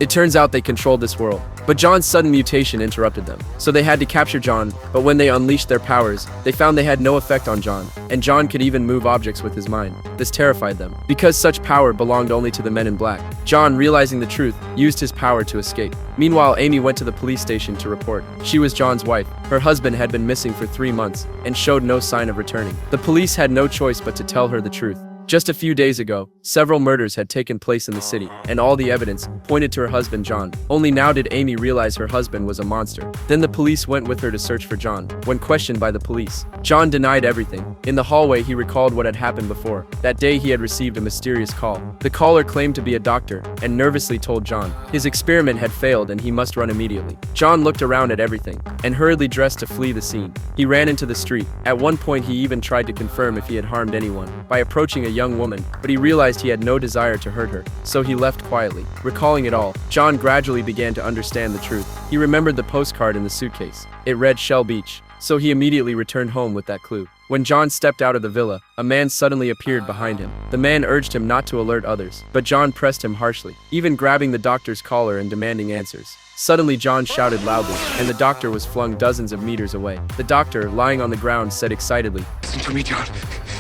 It turns out they controlled this world. But John's sudden mutation interrupted them. So they had to capture John, but when they unleashed their powers, they found they had no effect on John, and John could even move objects with his mind. This terrified them. Because such power belonged only to the men in black, John, realizing the truth, used his power to escape. Meanwhile, Amy went to the police station to report. She was John's wife. Her husband had been missing for 3 months and showed no sign of returning. The police had no choice but to tell her the truth. Just a few days ago, several murders had taken place in the city, and all the evidence pointed to her husband John. Only now did Amy realize her husband was a monster. Then the police went with her to search for John. When questioned by the police, John denied everything. In the hallway, he recalled what had happened before. That day he had received a mysterious call. The caller claimed to be a doctor and nervously told John his experiment had failed and he must run immediately. John looked around at everything and hurriedly dressed to flee the scene. He ran into the street. At one point he even tried to confirm if he had harmed anyone by approaching a young woman, but he realized he had no desire to hurt her, so he left quietly. Recalling it all, John gradually began to understand the truth. He remembered the postcard in the suitcase. It read Shell Beach, so he immediately returned home with that clue. When John stepped out of the villa, a man suddenly appeared behind him. The man urged him not to alert others, but John pressed him harshly, even grabbing the doctor's collar and demanding answers. Suddenly, John shouted loudly, and the doctor was flung dozens of meters away. The doctor, lying on the ground, said excitedly, "Listen to me, John.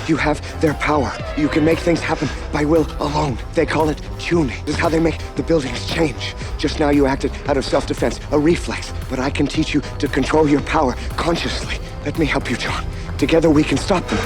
You have their power. You can make things happen by will alone. They call it tuning. This is how they make the buildings change. Just now you acted out of self-defense, a reflex. But I can teach you to control your power consciously. Let me help you, John. Together we can stop them.